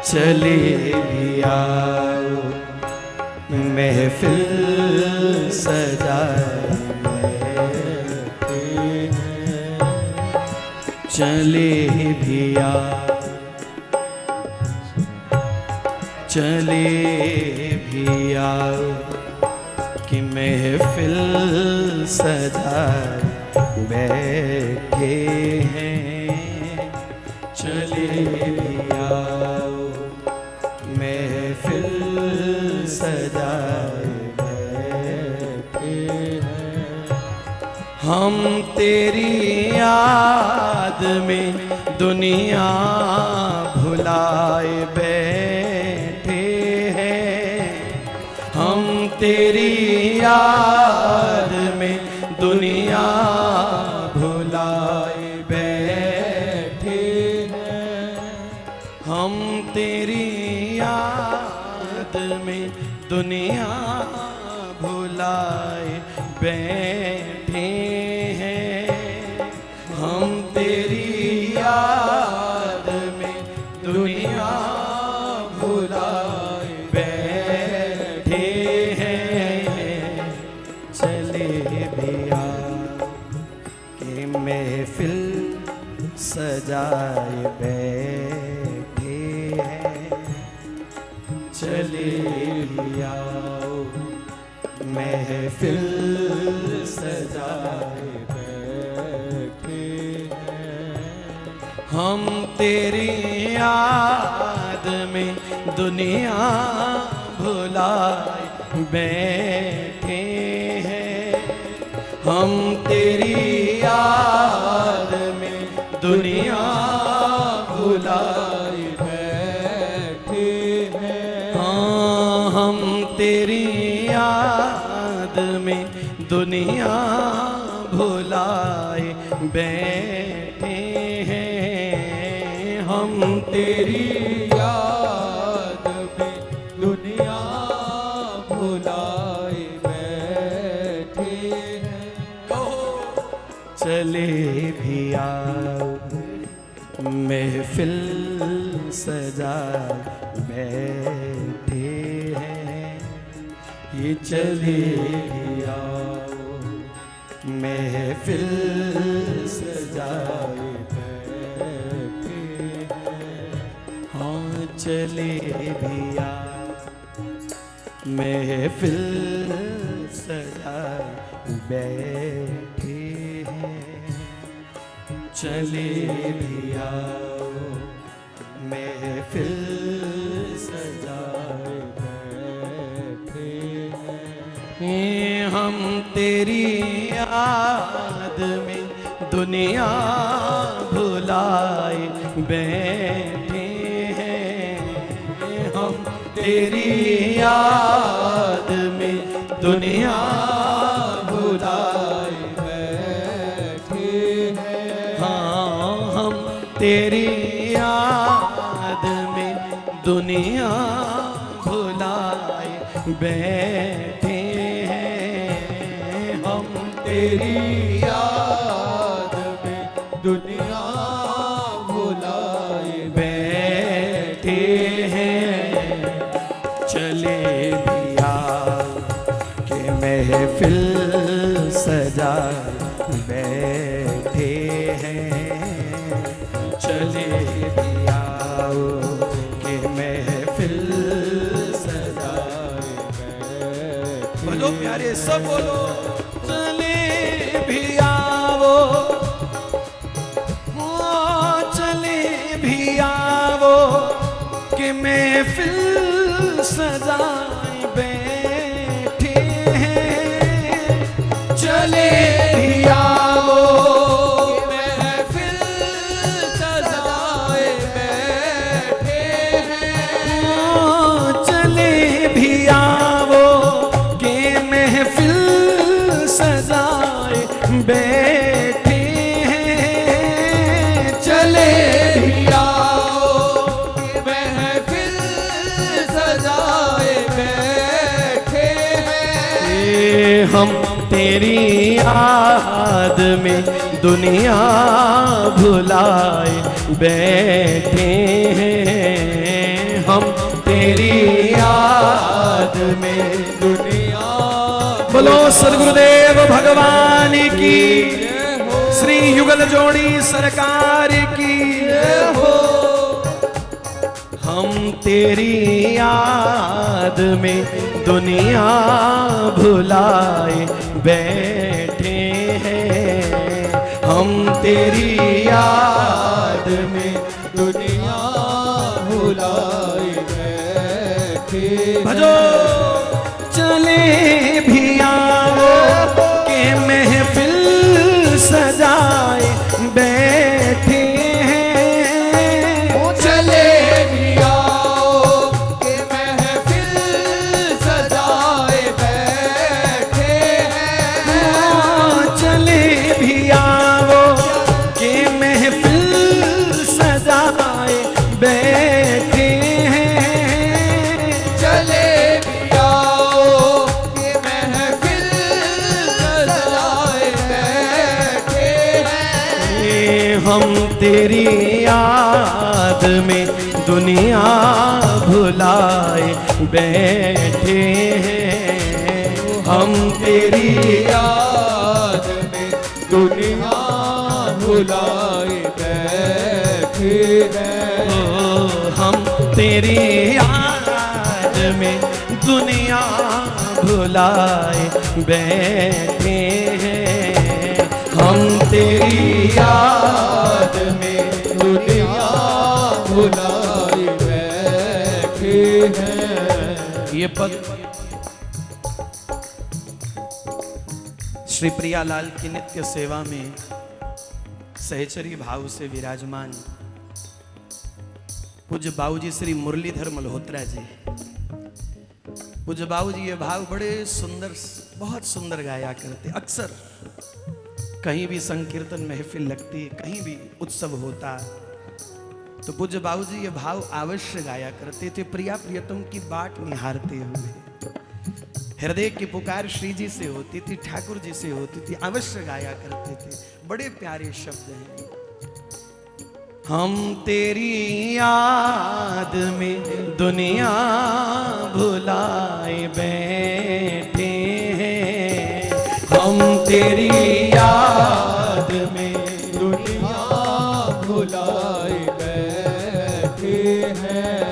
चले भी आओ महफिल सजाए बैठे हैं। चले भी आओ, चले भी आओ कि महफिल सजाए बैठे हैं। चले भी आओ महफिल सजाए बैठे हैं। हम तेरी याद में दुनिया भुलाए बैठे हैं। हम तेरी याद में दुनिया भुलाए बैठे हैं। हम तेरी याद में दुनिया भुलाए बैठे हैं। हम तेरी याद में दुनिया भुलाए बैठे हैं। चले भी आओ कि महफिल सजाए बैठे हैं। चले भी आओ महफिल सजाए बैठे हैं। हम तेरी याद में दुनिया भुलाए बैठे हैं। हम तेरी याद में दुनिया भुलाए बैठे हैं। हाँ, हम तेरी याद में दुनिया भुलाए बैठे हैं। हम तेरी याद में दुनिया भुलाए बैठे हैं। चले भी आओ महफिल सजाए बैठे हैं। ये चले भी आओ महफिल सजाए बैठे हैं। हाँ, चले भी आओ महफिल सजाए बैठे हैं। चले भी आओ महफिल सजाए बैठे हैं। हम तेरी याद में दुनिया भुलाए बैठे हैं। हम तेरी याद में दुनिया भुलाए बैठे हैं। हाँ, हम तेरी याद में दुनिया भुलाए बैठे हैं। हम तेरी याद में दुनिया भुलाए बैठे हैं। चले भी आओ कि महफिल सजाए बैठे हैं। चले भी आओ कि महफिल सजाए बैठे। बोलो प्यारे सब बोलो। चले भी आओ, चले भी आओ कि महफिल सजाए बैठे हैं। चले भी आओ महफिल सजाए बैठे हैं। चले भी आओ कि महफिल सजाए बैठे हैं। चले भी आओ कि महफिल सजाए बैठे हैं। हम तेरी याद में दुनिया भुलाए बैठे हैं। तेरी याद में दुनिया। बोलो सदगुरुदेव भगवान की, श्री युगल जोड़ी सरकार की हो। हम तेरी याद में दुनिया भुलाए बैठे हैं। हम तेरी याद में दुनिया भुलाए बैठे। भजो चले भी आओ के महफिल सजाए बैठे हैं। चले भी आओ के महफिल सजाए बैठे हैं। चले भी आओ के महफिल सजाए बैठे हैं। चले भी आओ के महफिल सजाए बैठे हैं। हम तेरी याद में दुनिया भुलाए बैठे हैं। हम तेरी याद में दुनिया भुलाए बैठे हैं। हम तेरी याद में दुनिया भुलाए बैठे हैं। हम तेरी याद में दुनिया भुलाए बैठे हैं। ये पद श्री प्रियालाल की नित्य सेवा में सहचरी भाव से विराजमान पूज्य बाबूजी श्री मुरलीधर मल्होत्रा जी। पूज्य बाबूजी ये भाव बड़े सुंदर, बहुत सुंदर गाया करते। अक्सर कहीं भी संकीर्तन महफिल लगती, कहीं भी उत्सव होता तो पूज्य बाबूजी ये भाव अवश्य गाया करते थे। प्रिया प्रियतम की बाट निहारते हुए हृदय की पुकार श्री जी से होती थी, ठाकुर जी से होती थी, अवश्य गाया करते थे। बड़े प्यारे शब्द हैं। हम तेरी याद में दुनिया भुलाए बैठे हैं। हम तेरी याद में दुनिया भुलाए बैठे हैं।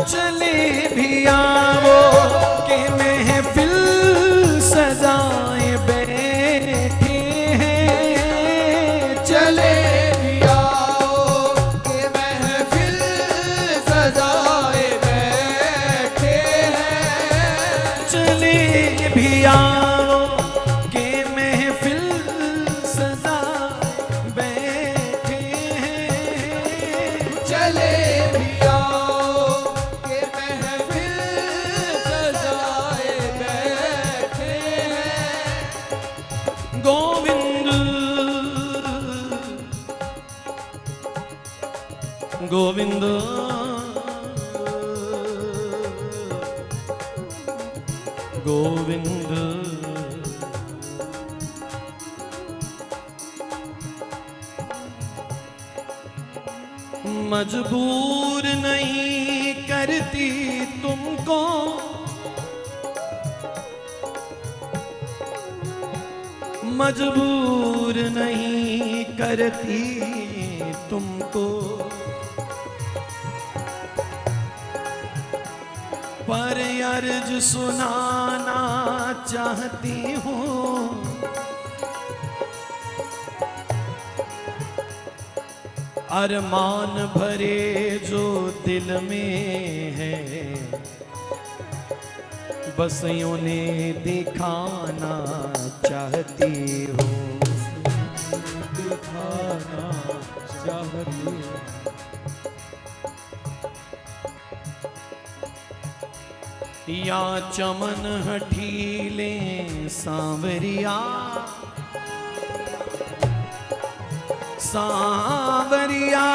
चले भी आओ के महफिल सजाए बैठे हैं। चले भी आओ के महफिल सजाए बैठे हैं। चले भी आओ के महफिल सजाए बैठे हैं। चले भी आओ के महफिल सजाए बैठे हैं। गोविंद गोविंद गोविंद मजबूर नहीं करती तुमको मजबूर नहीं करती तुमको पर अर्ज सुनाना चाहती हूँ अरमान भरे जो दिल में है बस उन्हें दिखाना चाहती हूँ दिखाना चाहती हूँ। या चमन हठीले सांवरिया सांवरिया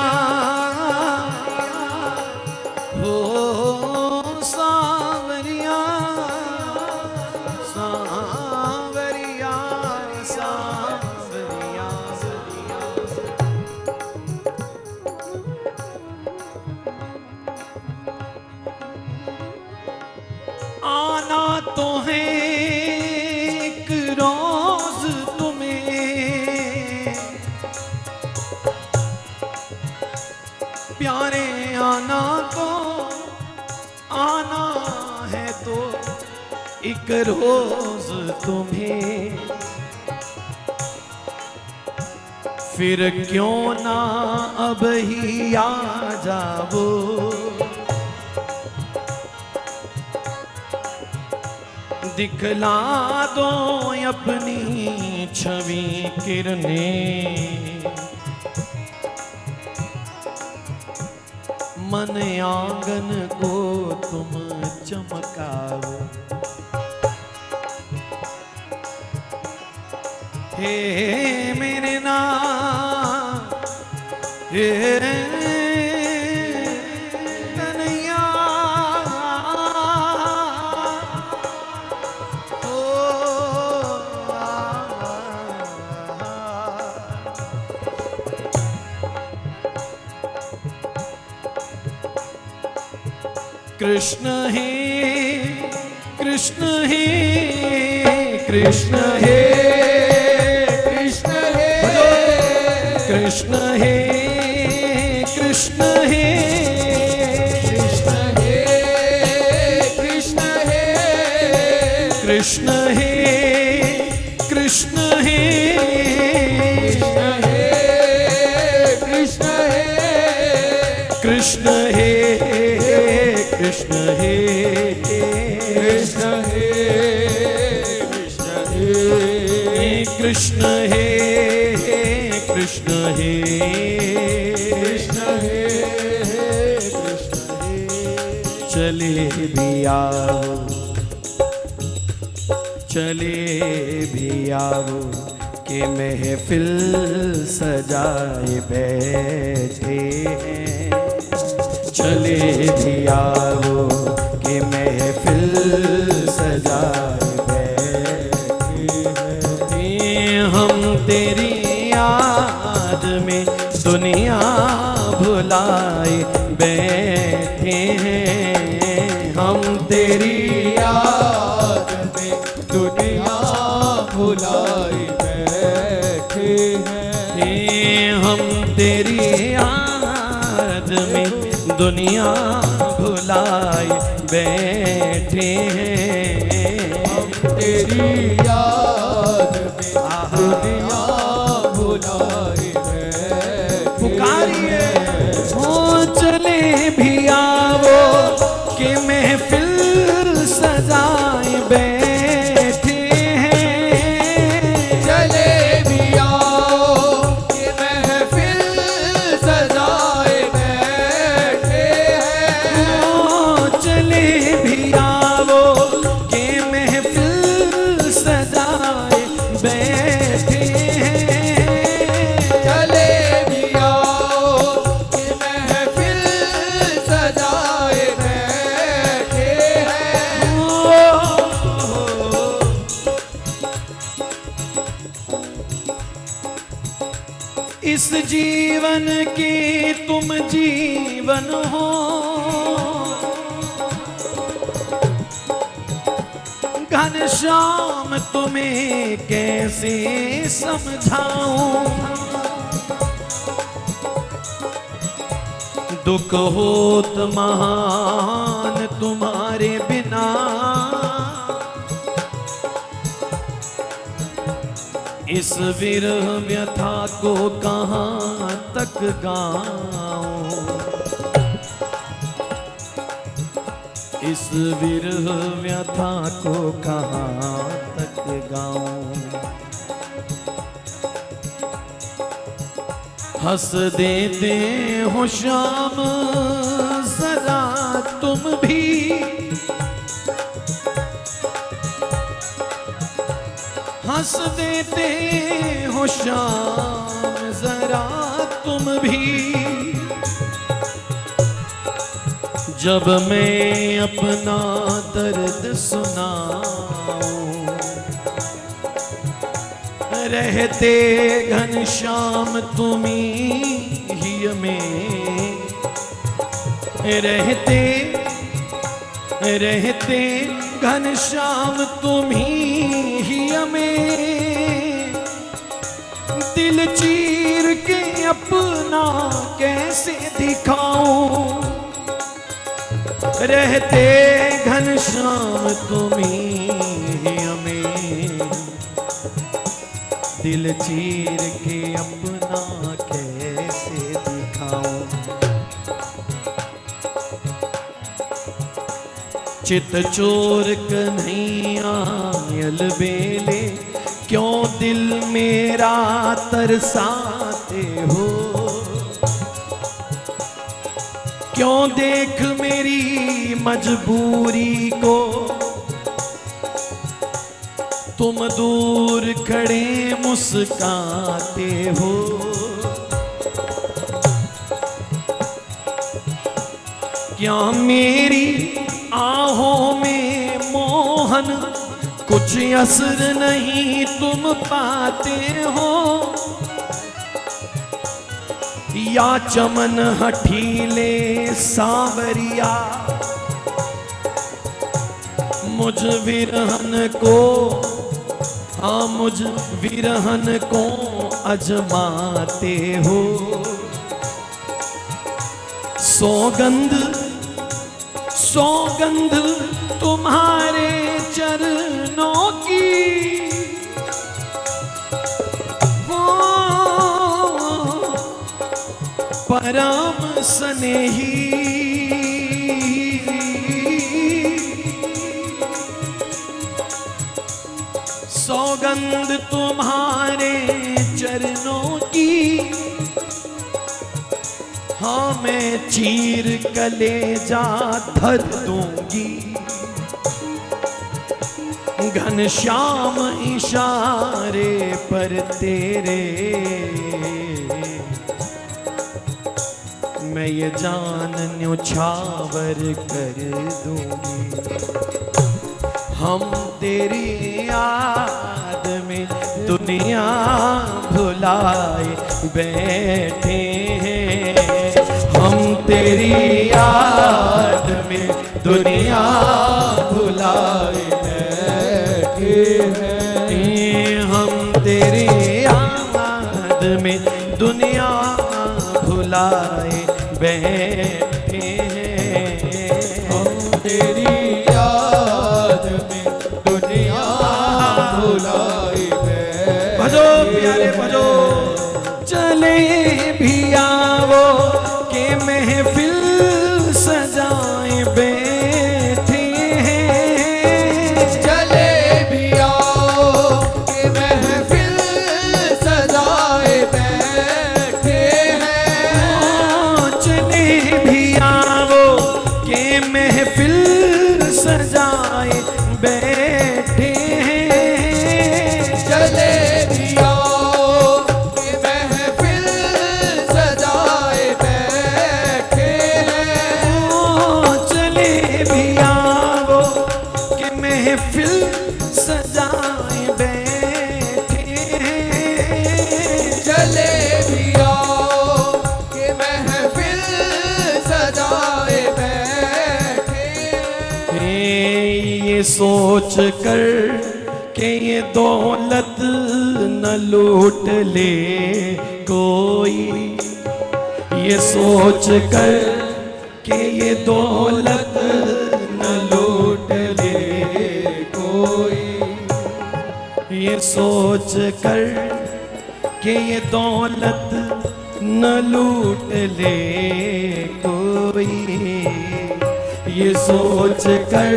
हो सांवरिया सांवरिया सांवरिया आना तो है एक रोज तुम्हें प्यारे, आना है तो एक रोज तुम्हें, फिर क्यों ना अब ही आ जाओ, दिखला दो अपनी छवि किरणें, मन आंगन को तुम चमकाओ। हे मेरे नाम हे कन्हैया, कृष्ण है कृष्ण है कृष्ण है कृष्ण है कृष्ण है कृष्ण है कृष्ण है कृष्ण है कृष्ण है कृष्ण है कृष्ण है कृष्ण है कृष्ण है चले भी आओ चले भी आओ कि महफिल सजाए बैठे हैं, चले भी आओ कि महफिल सजाए बैठे हैं, हम तेरी याद में दुनिया भुलाए बैठे हैं, हम तेरी याद में दुनिया भुलाए बैठे हैं, हम तेरी याद में दुनिया भुलाए बैठे हैं, हम तेरी याद में दुनिया भुलाए बैठे पुकारिए हो चले भी आओ कि महफिल सजाए बैठे हैं, चले भी आओ कि महफिल सजाए बैठे हैं, हो चले भी आओ कि महफिल सजाए बैठे हैं, चले भी आओ कि महफिल सजाए बैठे हैं, इस जीवन के तुम जीवन हो, घनश्याम तुम्हें कैसे समझाऊं, दुख होत महान तुम्हारे बिना, इस विरह व्यथा को कहाँ तक गाऊं, इस विरह व्यथा को कहाँ तक गाऊं, हंस देते हो शाम जरा तुम भी, हंस देते हो शाम जरा तुम भी, जब मैं अपना दर्द सुनाऊं, रहते घनश्याम तुम्हीं में, रहते घनश्याम तुम्ही ही हमें दिल चीर के अपना कैसे दिखाऊं। रहते घनश्याम तुम्ही ही हमें दिल चीर के अपना कैसे दिखाऊं। चित चोर कन्हैया अलबेले क्यों दिल मेरा तरसाते हो। क्यों देख मेरी मजबूरी को तुम दूर खड़े मुस्काते हो। क्या मेरी आहों में मोहन कुछ असर नहीं तुम पाते हो। या चमन हठीले सांवरिया मुझ विरहन को, हाँ मुझ विरहन को अजमाते हो। सौगंध सौगंध तुम्हारे चरणों की हो। परम स्नेही सौगंध तुम्हारे चरणों की। हाँ मैं चीर कलेजा धर दूंगी। घनश्याम इशारे पर तेरे मैं ये जान न्योछावर कर दूंगी। हम तेरी याद में दुनिया भुलाए बैठे हैं। हम तेरी याद में दुनिया भुलाए बैठे हैं। हम तेरी याद में दुनिया भुलाए बैठे हैं। हम तेरी याद में दुनिया भुलाए बैठे। भजो प्यारे भजो। चले भी आवो के महफिल सजाए बैठे हैं। चले भी आओ के महफिल सजाए बैठे हैं। चले भी आवो के महफिल सजाए बैठे हैं। चले भी आओ के महफिल सजाए बैठे हैं। चले भी आवो के महफिल सजाए बैठे हैं। चले भी आओ के महफिल सजाए बैठे हैं। ये सोच कर कि ये दौलत न लूट ले कोई। ये सोच कर कि ये दौलत न लूट ले कोई। ये सोच कर कि ये दौलत न लूट ले कोई। ये सोच कर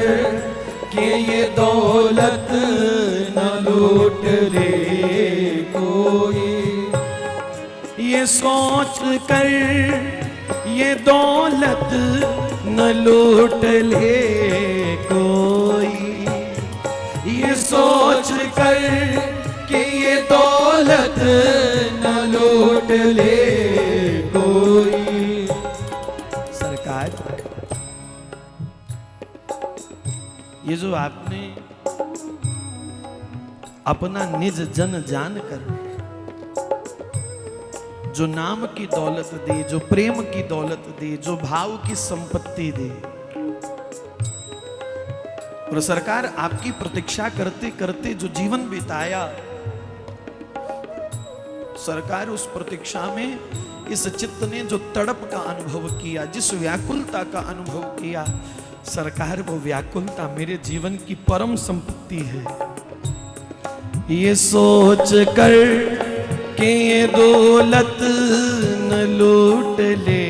कि ये दौलत न लूट ले कोई। ये सोच कर ये दौलत न लूट ले कोई। ये सोच कर कि ये दौलत न लूट ले कोई। सरकार ये जो आपने अपना निज जन जानकर जो नाम की दौलत दी, जो प्रेम की दौलत दी, जो भाव की संपत्ति दी, और सरकार आपकी प्रतीक्षा करते करते जो जीवन बिताया, सरकार उस प्रतीक्षा में इस चित्त ने जो तड़प का अनुभव किया, जिस व्याकुलता का अनुभव किया, सरकार वो व्याकुलता मेरे जीवन की परम संपत्ति है। ये सोच कर कि ये दौलत न लूट ले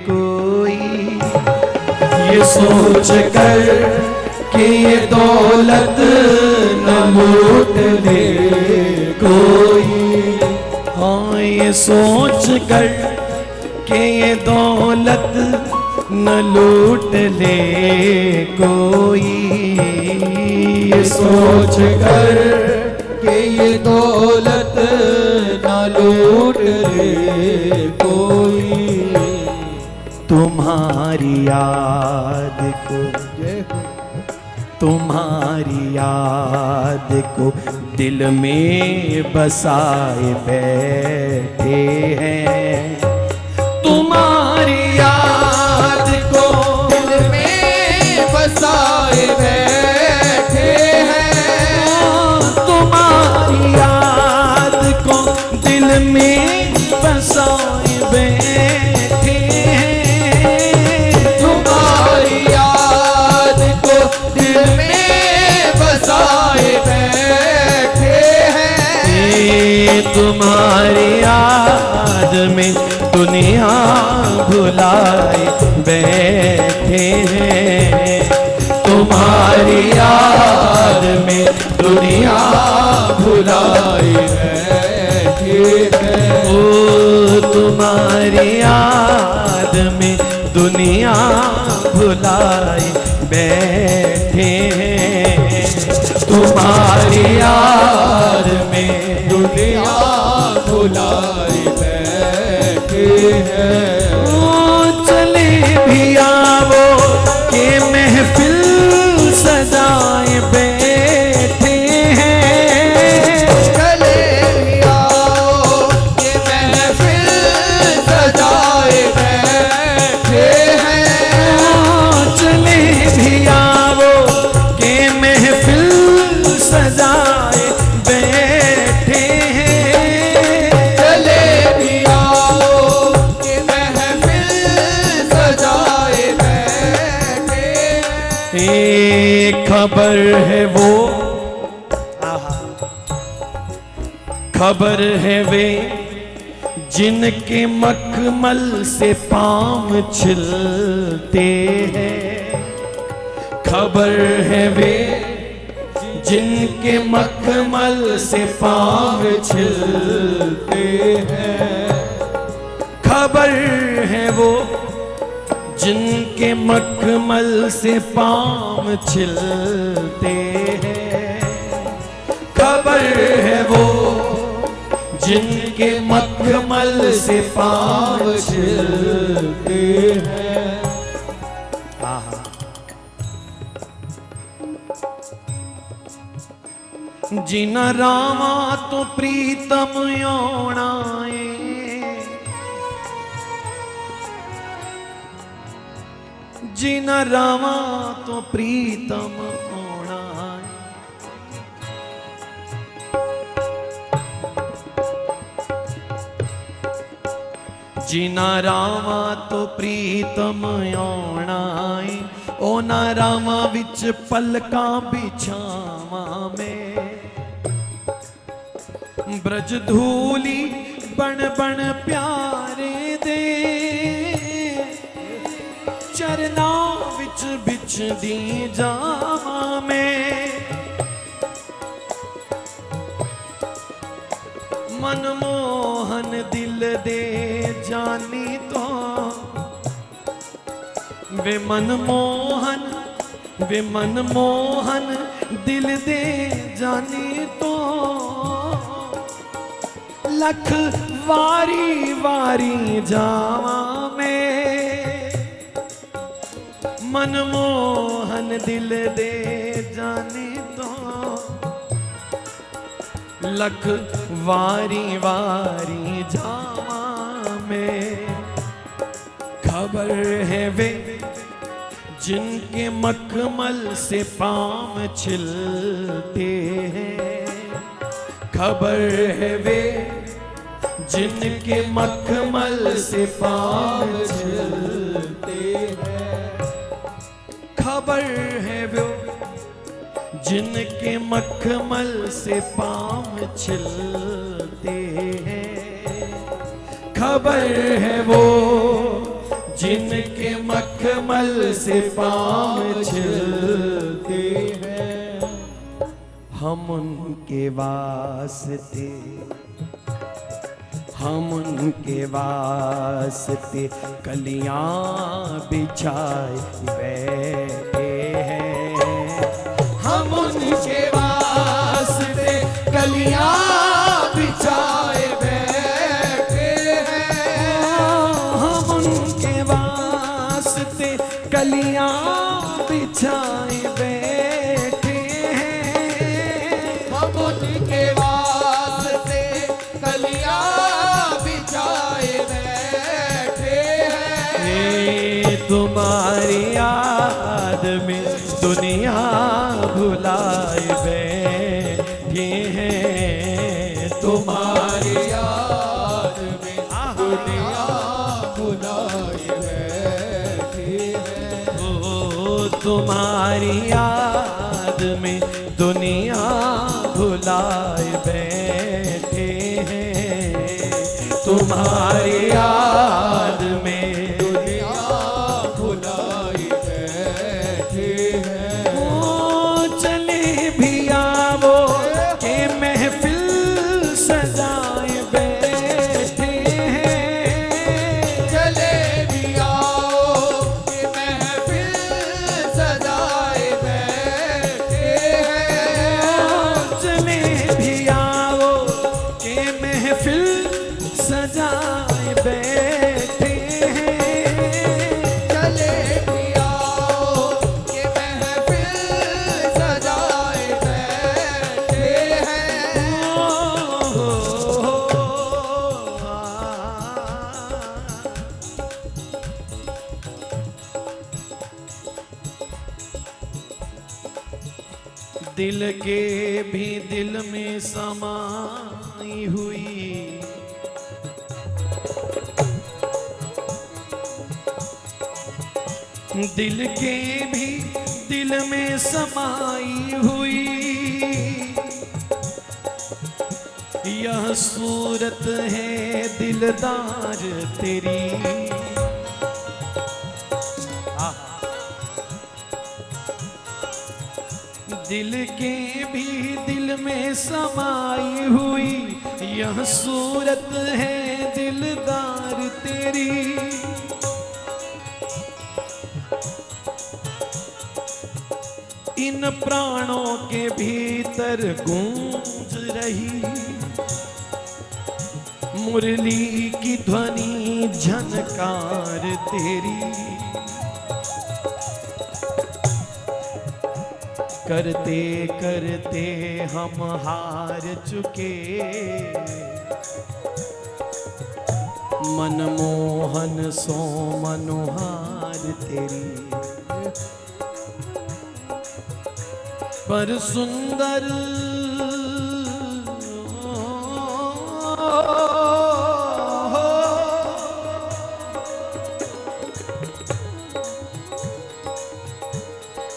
कोई, ये सोच कर कि ये दौलत न लूट ले कोई, हाँ ये सोच कर कि ये दौलत न लूट ले कोई, ये सोच कर कि ये दौलत न लूट ले कोई। तुम्हारी याद को, तुम्हारी याद को दिल में बसाए बैठे हैं, तुम्हारी याद को दिल में बसाए बैठे हैं, तुम्हारी याद को दिल में बसाए बैठे हैं, तुम्हारी याद को दिल में बसाए बैठे हैं, तुम्हारी याद में दुनिया भुलाए बैठे हैं, तुम्हारी याद में दुनिया भुलाए बैठे हैं, ओ तुम्हारी याद में दुनिया भुलाए बैठे हैं, तुम्हारी याद में दुनिया भुलाए बैठे हैं। ओ चले भी आवो के महफिल सजाए बैठे हैं, चले भी आओ ये महफिल सजाए बैठे हैं, चले भी आवो के महफिल सजाए बैठे हैं, चले भी आओ ये महफिल सजाए बैठे हैं। एक खबर है वो, खबर है वे जिनके मखमल से पाँव छिलते हैं, खबर है वे जिनके मखमल से पाँव छिलते हैं, खबर है वो जिनके मखमल से पाँव छिलते हैं, खबर है वो जिनके मखमल से पाँव छिलते हैं। जिन रामा तो प्रीतम योणाए, जिन रामा तो प्रीतम ओणाए, जिना रामा तो प्रीतम ओणाए, ओना रामा विच पलका बिछावा में, ब्रज धूली बन बन प्यारे दे, चरना विच बिछ दी जावा में, मनमोहन दिल दे जानी तो, वे मनमोहन दिल दे जानी तो, लख वारी वारी जावा में, मनमोहन दिल दे जानी तो, लख वारी वारी जावा में, खबर है वे जिनके मखमल से पाँव छिलते हैं, खबर है वे जिनके मखमल से पाँव छिलते हैं, खबर है वो जिनके मखमल से पाँव छिलते हैं, खबर है वो जिनके मखमल से पाँव छिलते हैं। हम उनके वास्ते, हम उनके वास्ते कलियां बिछाए बैठे हैं, हम उनके वास्ते कलियां बिछाए बैठे हैं, हम उनके वास्ते कलियां बिछाए बैठे हैं, हम उनके वास्ते कलियां बिछाए बैठे हैं। तुम्हारी याद में दुनिया भुलाए बैठे हैं, तुम्हारी याद में दुनिया भुलाए बैठे हैं। ओ तुम्हारी याद में दुनिया भुलाए बैठे हैं, तुम्हारी याद में दुनिया भुलाए बैठे हैं। ओ चले भी आवो के महफिल सजाए बैठे हैं, चले भी आओ कि महफिल सजाए बैठे हैं। चले भी आओ के महफिल सजाए बैठे हैं, चले भी आओ कि महफिल सजाए बैठे हैं। दिल के भी दिल में समाई हुई, दिल के भी दिल में समाई हुई, यह सूरत है दिलदार तेरी, दिल के भी दिल में समाई हुई, यह सूरत है दिलदार तेरी। इन प्राणों के भीतर गूंज रही मुरली की ध्वनि झनकार तेरी, करते करते हम हार चुके मनमोहन सो मनोहार तेरी, पर सुंदर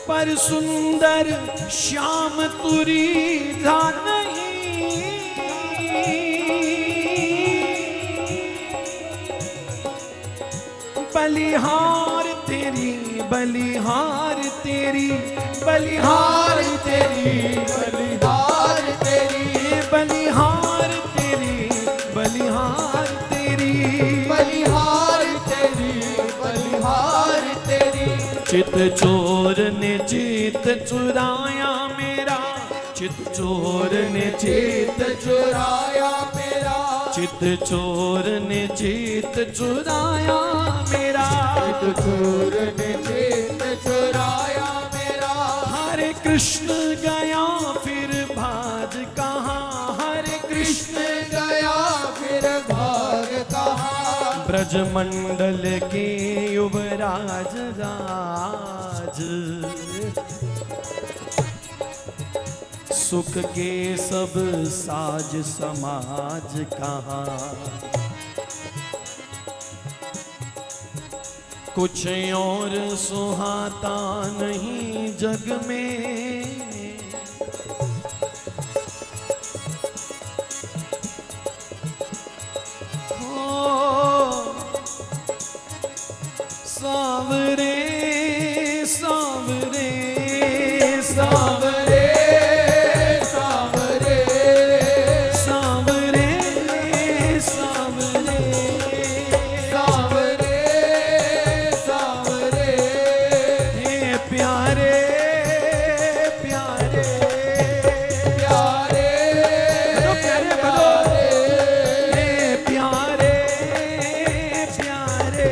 पर सुंदर श्याम तुरी था नहीं, बलिहार तेरी बलिहार तेरी बलिहार तेरी बलिहार तेरी बलिहार तेरी बलिहार तेरी बलिहार तेरी बलिहार तेरी। चित चोर ने चित चुराया मेरा, चित चोर ने चित चुराया मेरा, चित चोर ने चित चुराया मेरा, चित चोर ने चित चुराया मेरा। हरे कृष्ण गया फिर भाग कहाँ, हरे कृष्ण कृष्ण गया फिर भाग कहाँ, ब्रज ब्रजमंडल के युवराज राज, सुख के सब साज समाज कहाँ। कुछ और सुहाता नहीं जग में, सावरे सावरे सावरे सावरे सावरे सावरे सावरे सावरे हे प्यारे प्यारे प्यारे प्यारे प्यारे हे प्यारे प्यारे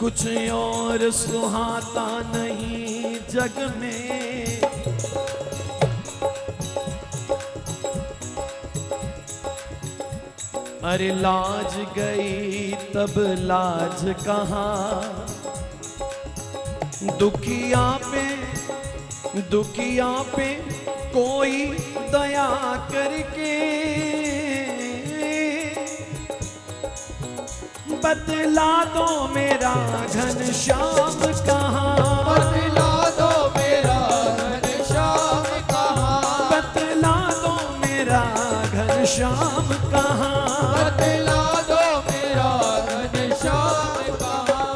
कुछ और सुहाता नहीं जग में। अरे लाज गई तब लाज कहाँ, दुखिया पे कोई दया करके बतला दो मेरा घनश्याम कहाँ, बतला दो मेरा घनश्याम कहाँ, बतला दो मेरा घनश्याम कहाँ, बतला दो मेरा घनश्याम कहाँ।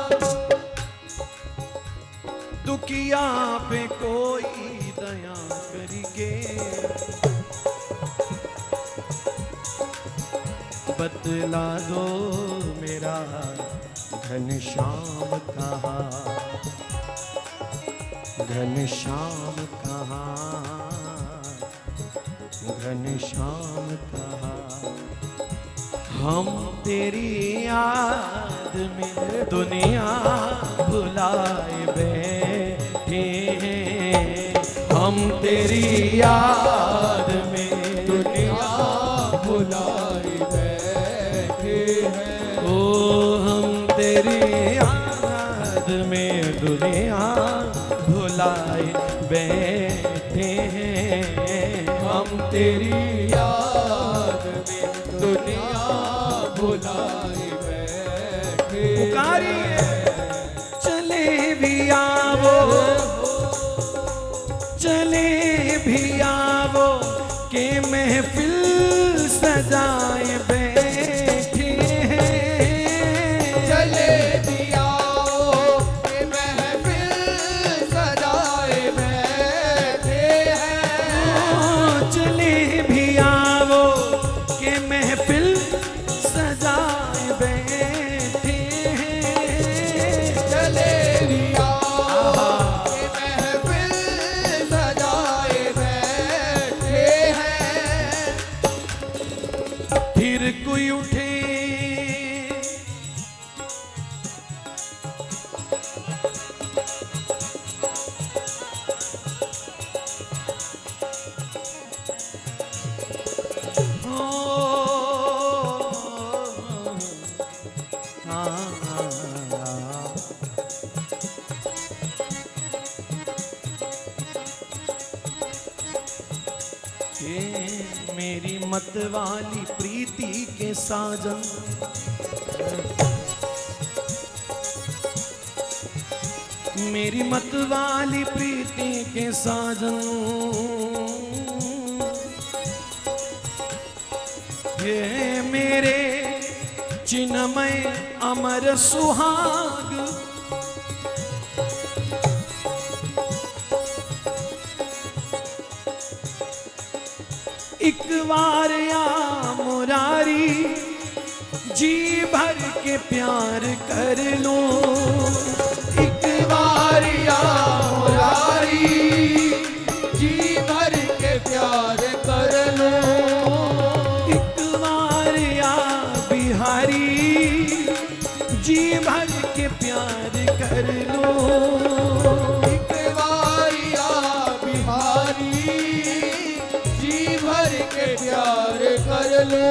दुखिया पे कोई दया करके बतला दो मेरा घनश्याम कहाँ, घनश्याम कहाँ, घनश्याम कहाँ। हम तेरी याद में दुनिया भुलाए बैठे हैं, हम तेरी याद में दुनिया भुलाए बैठे हैं, ओ हम तेरी याद में दुनिया भुलाए बैठे हैं, हम तेरी याद में दुनिया भुलाए बैठे। पुकारिए चले भी आवो, चले भी आवो के महफिल सजाए बैठे हैं, चले भी आओ कि महफिल सजाए बैठे हैं, चले भी आवो के महफिल सजाए बैठे हैं, चले भी आओ कि महफिल सजाए बैठे हैं। फिर कोई उठे मेरी मत वाली प्रीति के साजन, मेरी मत वाली प्रीति के साजन, ये मेरे चिन्मय अमर सुहाग, एक बार या मुरारी जी भर के प्यार कर लो, एक बार या मुरारी जी भर के प्यार कर लो, एक बार या बिहारी जी भर के प्यार कर लो, एक बार या के प्यार कर लो,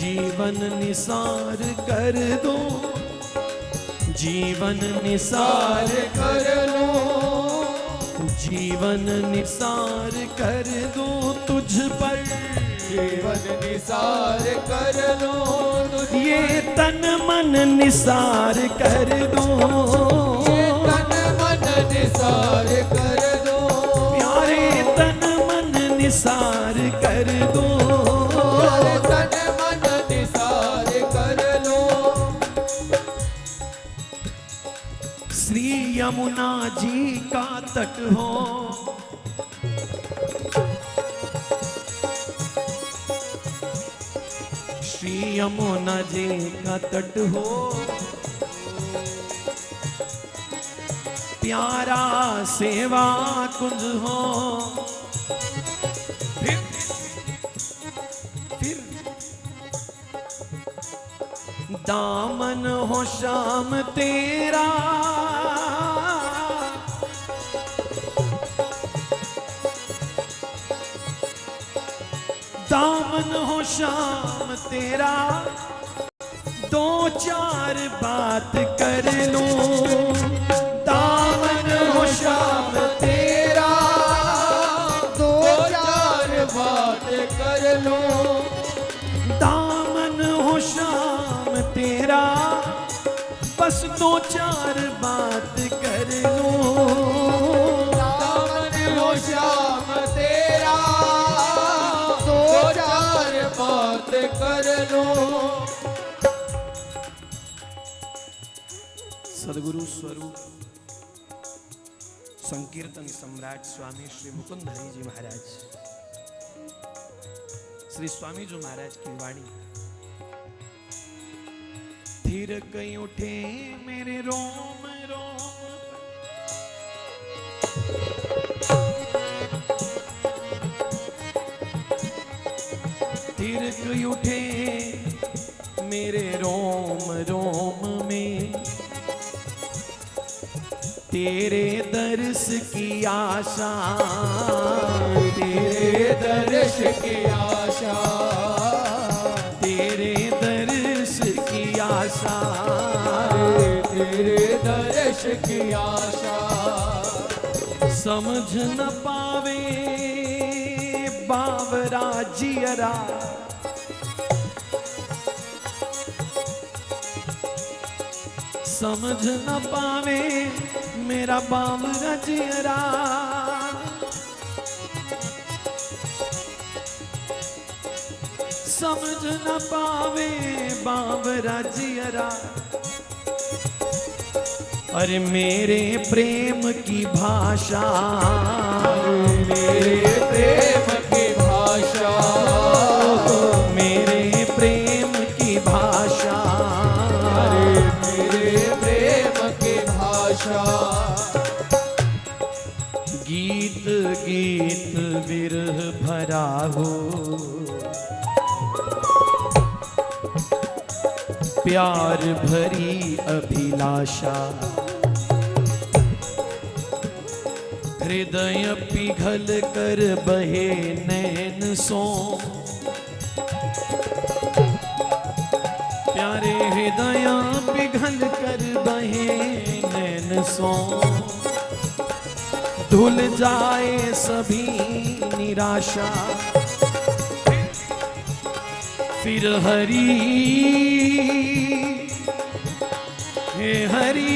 जीवन निसार कर दो, जीवन निसार कर लो, जीवन निसार कर दो तुझ पर, जीवन निसार कर लो, ये तन मन निसार कर दो, तन मन निसार कर दो, प्यारे तन मन निसार कर दो, तन मन निसार कर लो, श्री यमुना जी का तट हो, श्री यमुना जी का तट हो, प्यारा सेवा कुंज हो, फिर दामन हो श्याम तेरा, दामन हो श्याम तेरा, दो चार बात कर लो, दामन हो श्याम तेरा, दो चार बात कर लो, दामन हो श्याम तेरा, बस दो चार बात कर लो, दामन हो श्याम तेरा, दो चार बात कर लो, सदगुरु स्वरूप संकीर्तन सम्राट स्वामी श्री मुकुंद हरि जी महाराज, श्री स्वामी जी महाराज की वाणी, थिर कहीं उठे मेरे रोम रोम, थिर कहीं उठे मेरे रोम रोम में, तेरे दर्श की आशा, तेरे दर्श की आशा, तेरे दर्श की आशा, तेरे दर्श की आशा, समझ न पावे बावरा जियरा, समझ न पावे मेरा बावरा जियरा, समझ न पावे बावरा जियरा, अरे मेरे प्रेम की भाषा, मेरे प्रेम की भाषा, मेरे प्रेम की भाषा, मेरे प्रेम की भाषा, गीत गीत विरह भरा हो, प्यार भरी अभिलाषा, हृदय पिघल कर बहे नैन सो, प्यारे हृदय पिघल कर बहे नैन सो, धुल जाए सभी निराशा, फिर हरी हे हरी,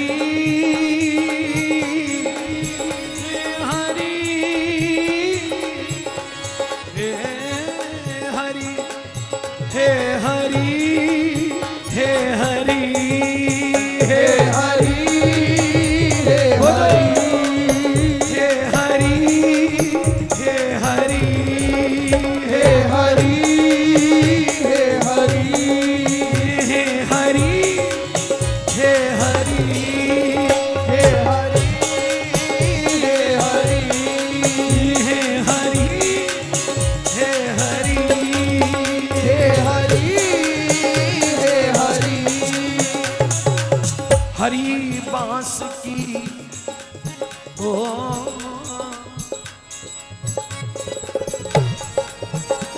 हे हरी, हे हरी, हे हरी, हे हरी, हे हरी, हे हरी, हे हरी, हे हरी, हे हरी, हे हरी, हे हरी, हे हरी, हे हरी।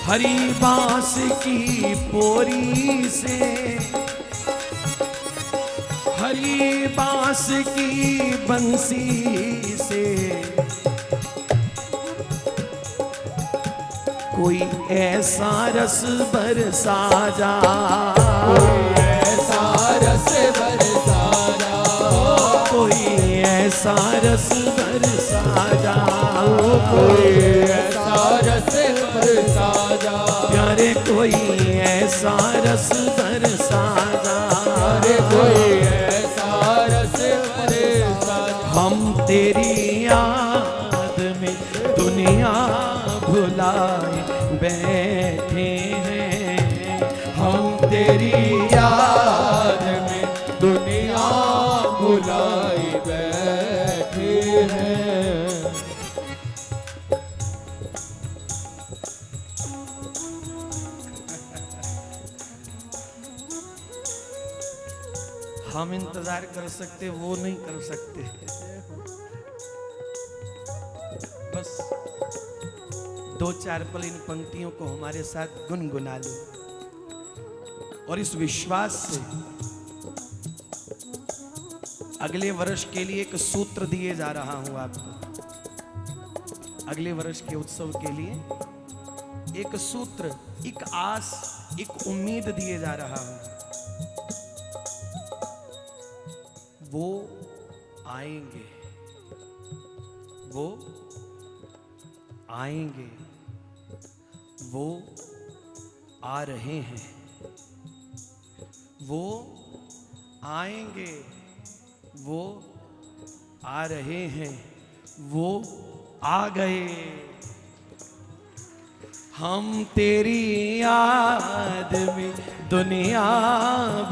हरी बांस की पोरी से, हरी बांस की बंसी से कोई ऐसा रस बरसा जा, ऐसा रस बरसा जा, कोई ऐसा रस बरसा जा, कोई ऐसा रस बरसा जा, प्यारे कोई ऐसा रस बरसा जा, अरे कोई ऐसा रस बरसा जा। हम तेरी याद में दुनिया भुलाए बैठे हैं, हम तेरी याद में दुनिया भुलाई बैठे हैं। हम इंतजार कर सकते, वो नहीं कर सकते। बस दो चार पल इन पंक्तियों को हमारे साथ गुनगुना लो और इस विश्वास से अगले वर्ष के लिए एक सूत्र दिए जा रहा हूं आपको। अगले वर्ष के उत्सव के लिए एक सूत्र, एक आस, एक उम्मीद दिए जा रहा हूं। वो आएंगे, वो आएंगे, वो आ रहे हैं, वो आएंगे, वो आ रहे हैं, वो आ गए। हम तेरी याद में दुनिया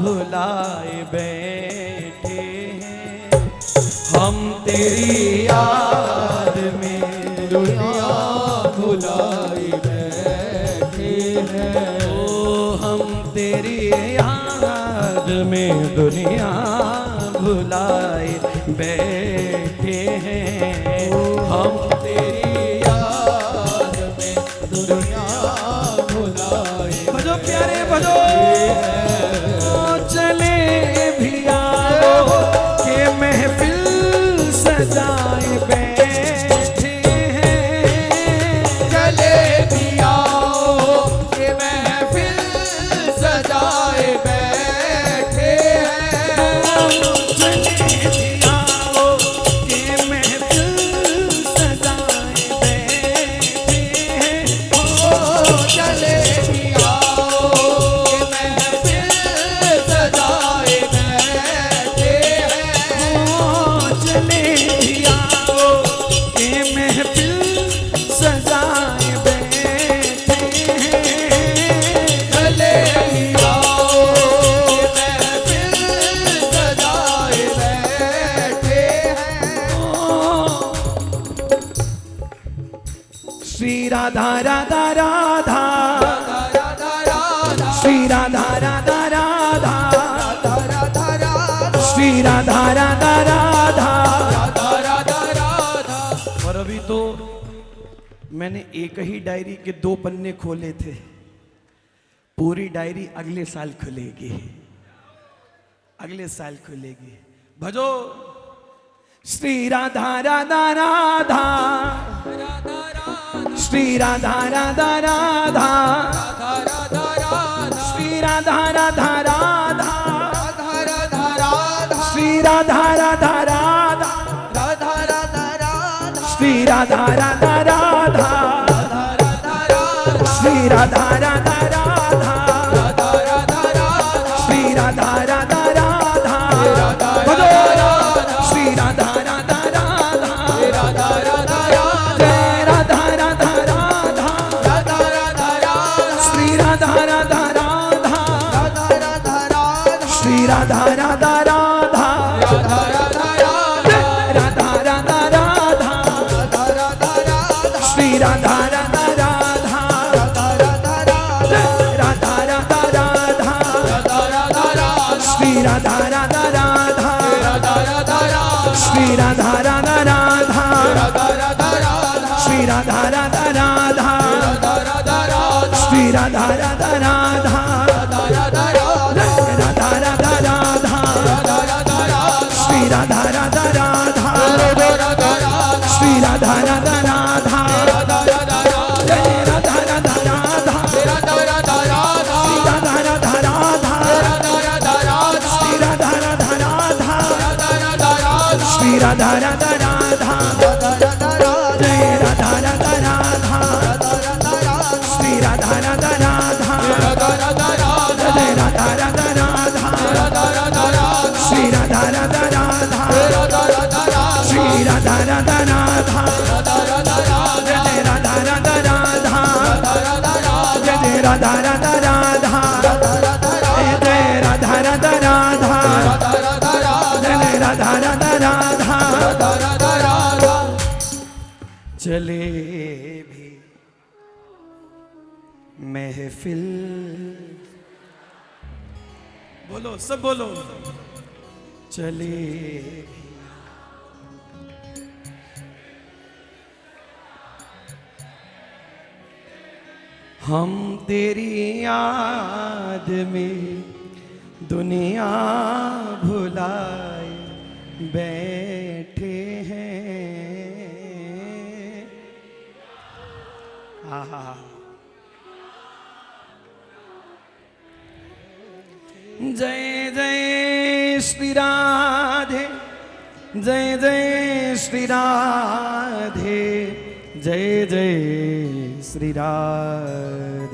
भुलाए बैठे हैं, हम तेरी याद में दुनिया भुलाई बैठे हैं। ओ हम तेरी याद में दुनिया भुलाए बैठे हैं, हम तेरी याद में दुनिया भुलाई भजो प्यारे भजो। ओ चले भी आओ के महफिल सजाए बैठे हैं, चले भी आओ कि महफिल सजाए बैठे हैं। चले भी आओ के महफिल सजाए बैठे हैं, ओ चले भी आओ कि महफिल सजाए बैठे हैं। ओ चले भी आओ के महफिल सजाए बैठे हैं। चले भी आओ कि महफिल सजाए बैठे हैं। श्री राधा राधा राधा, राधा राधा श्री राधा राधा राधा, राधा राधा श्री राधा राधा राधा। राधा राधा राधा। और अभी तो मैंने एक ही डायरी के 2 पन्ने खोले थे, पूरी डायरी अगले साल खुलेगी, अगले साल खुलेगी। भजो श्री राधा राधा राधा, श्री राधा राधा राधा, श्री राधा राधा राधा, श्री राधा राधा राधा, श्री राधा राधा राधा, श्री राधा राधा राधा, श्री राधा राधा राधा। भजो श्री राधा राधा राधा, जय राधा राधा राधा, श्री राधा राधा राधा, श्री राधा राधा राधा, राधा राधा राधा, श्री राधा राधा राधा, राधा राधा राधा, श्री राधा राधा राधा, श्री राधा राधा राधा, श्री राधा राधा राधा, श्री राधा राधा राधा राधा राधा राधा राधा राधा श्री राधा राधा राधा श्री राधा राधा राधा जय राधा राधा राधा राधा राधा राधा श्री राधा राधा राधा श्री राधा राधा राधा जय राधा राधा राधा श्री राधा राधा राधा जय राधा राधा राधा श्री राधा राधा राधा श्री राधा राधा राधा जय राधा राधा राधा जय राधा राधा राधा जय राधा राधा राधा जय राधा राधा राधा चले भी महफिल बोलो सब बोलो चले हम तेरी याद में दुनिया भुलाए बैठे हैं आहा जय जय श्री राधे जय जय श्री राधे जय जय श्री राधे